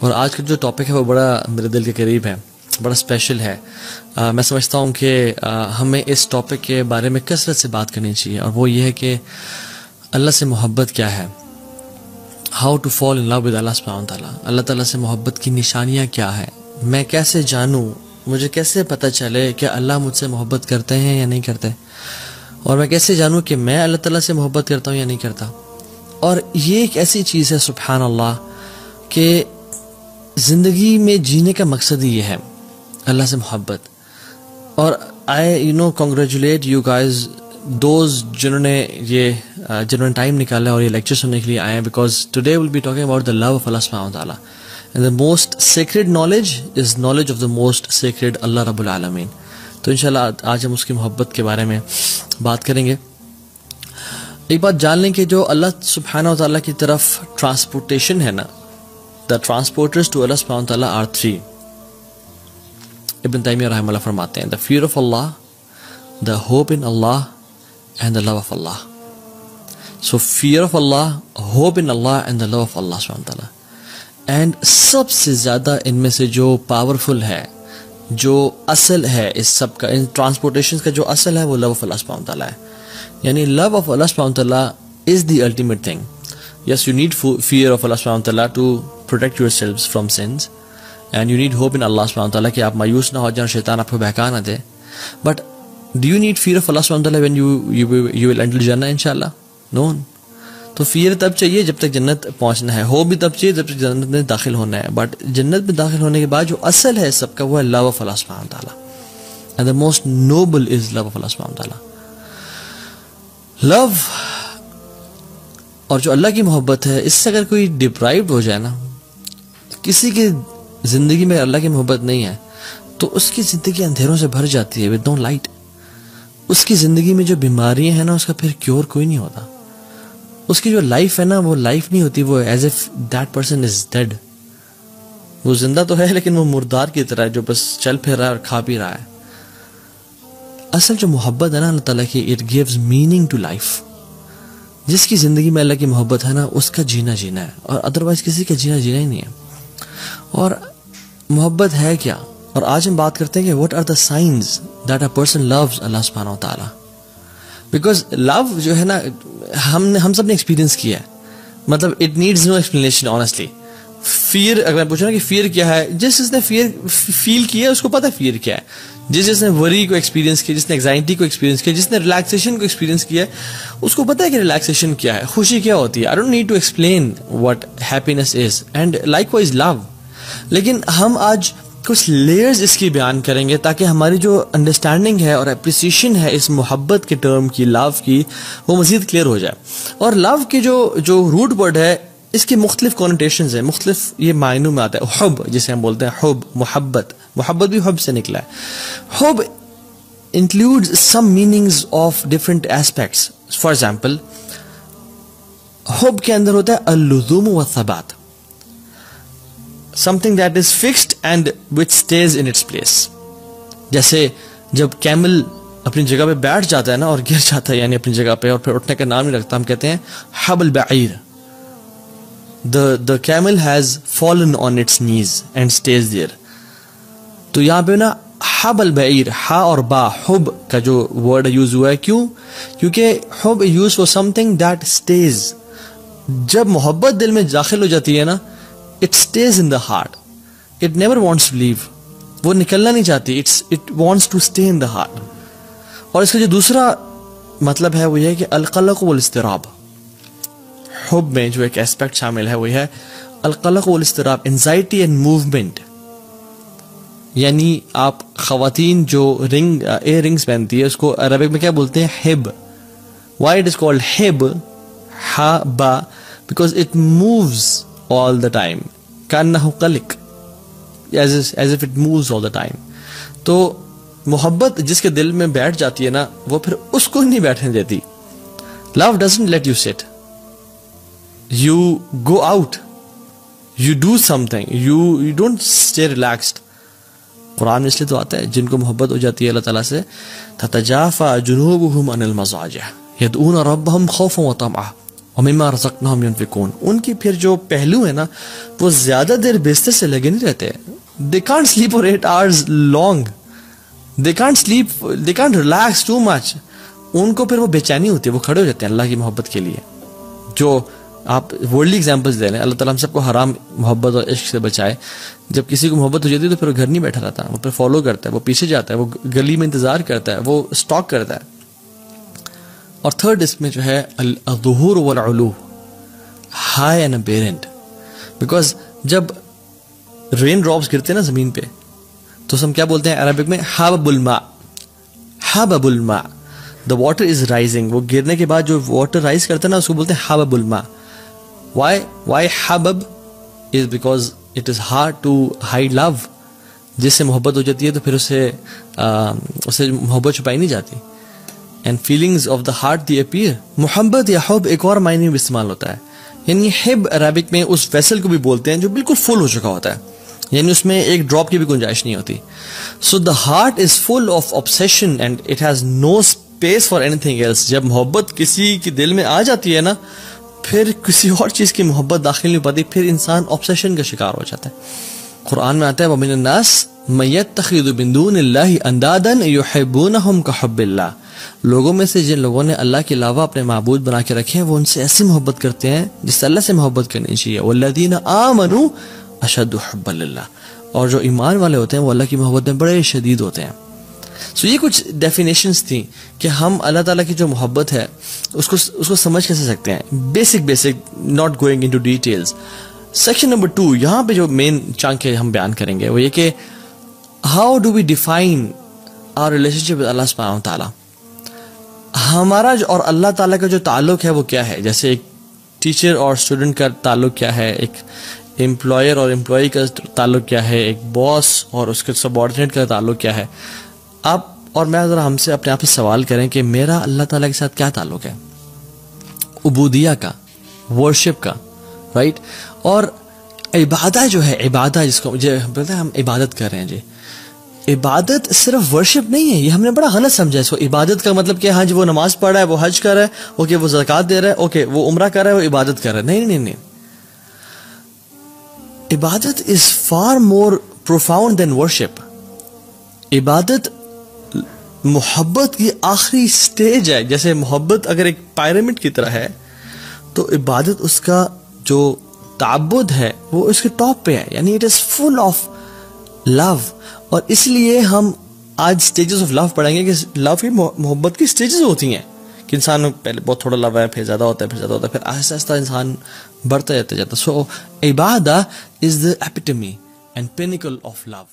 اور آج کا جو ٹاپک ہے وہ بڑا میرے دل کے قریب ہے, بڑا اسپیشل ہے. میں سمجھتا ہوں کہ ہمیں اس ٹاپک کے بارے میں کثرت سے بات کرنی چاہیے, اور وہ یہ ہے کہ اللہ سے محبت کیا ہے, how to fall in love with Allah سبحانہ تعالیٰ. اللہ تعالیٰ سے محبت کی نشانیاں کیا ہے, میں کیسے جانوں, مجھے کیسے پتہ چلے کہ اللہ مجھ سے محبت کرتے ہیں یا نہیں کرتے, اور میں کیسے جانوں کہ میں اللہ تعالیٰ سے محبت کرتا ہوں یا نہیں کرتا. اور یہ ایک ایسی چیز ہے سبحان اللہ کہ زندگی میں جینے کا مقصد ہی یہ ہے, اللہ سے محبت. اور I congratulate you guys those جنہوں نے ٹائم نکالا اور یہ لیکچر سننے کے لیے آئے ہیں, because today will be talking about the love of Allah سبحانہ تعالیٰ. And the most sacred knowledge is knowledge of the most sacred Allah رب العالمین. تو انشاءاللہ آج ہم اس کی محبت کے بارے میں بات کریں گے. ایک بات جان لیں کہ جو اللہ سبحانہ تعالیٰ کی طرف ٹرانسپورٹیشن ہے نا, دا ٹرانسپورٹرز ٹو اللہ سبحانہ تعالیٰ آر 3. ابن تیمیہ رحمہ اللہ فرماتے ہیں, the fear of Allah, the hope in Allah, and the love of Allah. So fear of Allah, hope in Allah, and the love of Allah سبحانہ تعالیٰ. اینڈ سب سے زیادہ ان میں سے جو پاورفل ہے, جو اصل ہے اس سب کا, ان ٹرانسپورٹیشن کا جو اصل ہے وہ لو آف اللہ سبحانہ تعالیٰ ہے. یعنی لو آف اللہ سبحانہ تعالیٰ is the ultimate thing. Yes you need fear of Allah سبحانہ تعالیٰ to protect yourselves from sins, and you need hope in Allah سبحانہ تعالیٰ کہ آپ مایوس نہ ہو جائیں, شیطان آپ کو بہکا نہ دے. But do you need fear of Allah سبحانہ تعالیٰ وین یو ول انٹر جنہ انشاءاللہ؟ نو. تو فیئر تب چاہیے جب تک جنت پہنچنا ہے, ہو بھی تب چاہیے جب تک جنت میں داخل ہونا ہے. بٹ جنت میں داخل ہونے کے بعد جو اصل ہے سب کا وہ ہے لو آف اللہ سبحانہ تعالیٰ, and the most noble is love of Allah سبحانہ تعالیٰ. لو اور جو اللہ کی محبت ہے, اس سے اگر کوئی ڈپرائیوڈ ہو جائے نا, کسی کی زندگی میں اللہ کی محبت نہیں ہے تو اس کی زندگی اندھیروں سے بھر جاتی ہے, ود نو لائٹ. اس کی زندگی میں جو بیماریاں ہیں نا, اس کا پھر کیور کوئی نہیں ہوتا. اس کی جو لائف ہے نا, وہ لائف نہیں ہوتی, وہ as if that person is dead. وہ زندہ تو ہے لیکن وہ مردار کی طرح ہے جو بس چل پھر رہا ہے اور کھا پی رہا ہے. اصل جو محبت ہے نا اللہ تعالیٰ کی, it gives meaning to life. جس کی زندگی میں اللہ کی محبت ہے نا, اس کا جینا جینا ہے, اور ادروائز کسی کا جینا جینا ہی نہیں ہے. اور محبت ہے کیا, اور آج ہم بات کرتے ہیں کہ what are the signs that a person loves Allah سبحانہ و تعالیٰ. بیکاز لو جو ہے نا, ہم سب نے ایکسپیرینس کیا ہے, مطلب it needs no explanation honestly. Fair اگر میں پوچھوں نا کہ فیئر کیا ہے, جس نے فیئر فیل کیا ہے اس کو پتا ہے فیئر کیا ہے. جس نے وری کو ایکسپیرینس کیا, جس نے ایگزائٹی کو ایکسپیرینس کیا, جس نے ریلیکسیشن کو ایکسپیرینس کیا, اس کو پتا ہے کہ ریلیکسیشن کیا ہے, خوشی کیا ہوتی ہے. I don't need to explain what happiness is, and likewise love. لیکن ہم آج کچھ لیئرز اس کی بیان کریں گے تاکہ ہماری جو انڈرسٹینڈنگ ہے اور اپریسیشن ہے اس محبت کے ٹرم کی, لو کی, وہ مزید کلیئر ہو جائے. اور لو کی جو روٹ ورڈ ہے, اس کی مختلف کونوٹیشنز ہیں, مختلف یہ معنوں میں آتا ہے. حب جسے ہم بولتے ہیں, حب, محبت, محبت بھی حب سے نکلا ہے. حب includes some meanings of different aspects. For example, حب کے اندر ہوتا ہے اللزوم والثبات, something that is fixed and which stays in its place. جیسے جب کیمل اپنی جگہ پہ بیٹھ جاتا ہے نا اور گر جاتا ہے, یعنی اپنی جگہ پہ, اور پھر اٹھنے کا نام نہیں رکھتا, ہم کہتے ہیں حبل بعیر. The camel has fallen on its knees and stays there. تو یہاں پہ نا حبل بعیر, ہا اور با, حب کا جو ورڈ یوز ہوا ہے, کیوں؟ کیونکہ حب use for something that stays. جب محبت دل میں داخل ہو جاتی ہے نا, it stays in the heart. It never wants to leave. وہ نکلنا نہیں چاہتی, it wants to stay in the heart. اور اس کا جو دوسرا مطلب ہے وہ یہ ہے کہ القلق والاضطراب. حب میں جو ایک ایسپیکٹ شامل ہے وہ ہے القلق والاضطراب, انزائٹی اینڈ موومنٹ. یعنی آپ خواتین جو ایئر رنگز پہنتی ہے, اس کو عربک میں کیا بولتے ہیں؟ Hub. Why it is called hub, ہا با, because it moves all the time. کانہ قلق, as if it moves all the time. تو محبت جس کے دل میں بیٹھ جاتی ہے نا, وہ پھر اس کو نہیں بیٹھنے دیتی. Love doesn't let you sit. You go out. You do something. You don't stay relaxed. قرآن میں اس لیے تو آتا ہے جن کو محبت ہو جاتی ہے اللہ تعالیٰ سے, تتجافى جنوبهم عن المضاجع يدعون ربهم خوفا وطمعا. وَمِمَّا رَزَقْنَاهُمْ يُنْفِقُونَ. ان کی پھر جو پہلو ہے نا وہ زیادہ دیر بستر سے لگے نہیں رہتے. They can't sleep for 8 hours long. They can't sleep, they can't relax too much. ان کو پھر وہ بے چینی ہوتی ہے, وہ کھڑے ہو جاتے ہیں اللہ کی محبت کے لیے. جو آپ ورلڈلی ایگزامپلس دے رہے ہیں, اللہ تعالیٰ ہم سب کو حرام محبت اور عشق سے بچائے. جب کسی کو محبت ہو جاتی ہے تو پھر وہ گھر نہیں بیٹھا رہتا, وہ پھر فالو کرتا ہے, وہ پیچھے جاتا ہے, وہ گلی میں انتظار کرتا ہے, وہ اسٹاک کرتا ہے. اور تھرڈ اس میں جو ہے الظہور والعلو, ہائی اینڈ بیرنٹ. بیکاز جب رین ڈراپس گرتے ہیں نا زمین پہ تو ہم کیا بولتے ہیں عربک میں, حبب الماء, حبب الماء, دا واٹر از رائزنگ. وہ گرنے کے بعد جو واٹر رائز کرتا ہے نا اس کو بولتے ہیں حبب الماء. Why حبب is because it is hard to hide love. جس سے محبت ہو جاتی ہے تو پھر اسے محبت چھپائی نہیں جاتی. And feelings of the heart they appear. محبت یا حب ایک اور معنی میں استعمال ہوتا ہے. یعنی حب عربک میں اس ویسل کو بھی بولتے ہیں جو بالکل فل ہو چکا ہوتا ہے, یعنی اس میں ایک ڈراپ کی بھی گنجائش نہیں ہوتی. So the heart is full of obsession and it has no space for anything else. جب محبت کسی کے دل میں آ جاتی ہے نا پھر کسی اور چیز کی محبت داخل نہیں پاتی, پھر انسان obsession کا شکار ہو جاتا ہے. قرآن میں آتا ہے وَمِنَ النَّاسِ مَن يَتَّخِذُ مِن دُونِ اللَّهِ أَندَادًا يُحِبُّونَهُمْ كَحُبِّ اللَّهِ. لوگوں میں سے جن لوگوں نے اللہ کے علاوہ اپنے معبود بنا کے رکھے ہیں وہ ان سے ایسی محبت کرتے ہیں جس سے اللہ سے محبت کرنی چاہیے. وَالَّذِينَ آمَنُوا أَشَدُّ حُبًّا لِلَّهِ. اور جو ایمان والے ہوتے ہیں وہ اللہ کی محبت میں بڑے شدید ہوتے ہیں. سو یہ کچھ ڈیفینیشنز تھیں کہ ہم اللہ تعالیٰ کی جو محبت ہے اس کو سمجھ کیسے سکتے ہیں. Basic not going into details. Section number 2 یہاں پہ جو مین چنک ہے ہم بیان کریں گے وہ یہ کہ how do we define our relationship with Allah سبحانہ وتعالیٰ. ہمارا اور اللہ تعالیٰ کا جو تعلق ہے وہ کیا ہے. جیسے ایک ٹیچر اور اسٹوڈنٹ کا تعلق کیا ہے, ایک امپلائر اور امپلائی کا تعلق کیا ہے, ایک باس اور اس کے سب آرڈینیٹ کا تعلق کیا ہے. آپ اور میں ذرا ہم سے اپنے آپ سے سوال کریں کہ میرا اللہ تعالیٰ کے ساتھ کیا تعلق ہے. عبودیہ کا, ورشپ کا, رائٹ. اور عبادت جو ہے, عبادت جس کو مجھے بولتے ہیں ہم عبادت کر رہے ہیں, جی عبادت صرف ورشپ نہیں ہے. یہ ہم نے بڑا غلط سمجھا اس کو. عبادت کا مطلب کہ ہاں جی وہ نماز پڑھ رہا ہے, وہ حج کر رہا ہے, اوکے وہ زکوٰۃ دے رہا ہے, اوکے وہ عمرہ کر رہا ہے, وہ عبادت کر رہا ہے. نہیں. عبادت is far more profound than worship. عبادت محبت کی آخری سٹیج ہے. جیسے محبت اگر ایک پیرامڈ کی طرح ہے تو عبادت اس کا جو تعبد ہے وہ اس کے ٹاپ پہ ہے, یعنی اٹ از فل آف لو. اور اس لیے ہم آج سٹیجز آف لو پڑھیں گے کہ لو کی محبت کی سٹیجز ہوتی ہیں کہ انسان میں پہلے بہت تھوڑا لو ہے, پھر زیادہ ہوتا ہے, پھر زیادہ ہوتا ہے, پھر آہستہ آہستہ انسان بڑھتا جاتا. سو عبادت از دا ایپیٹمی اینڈ پینیکل آف لو.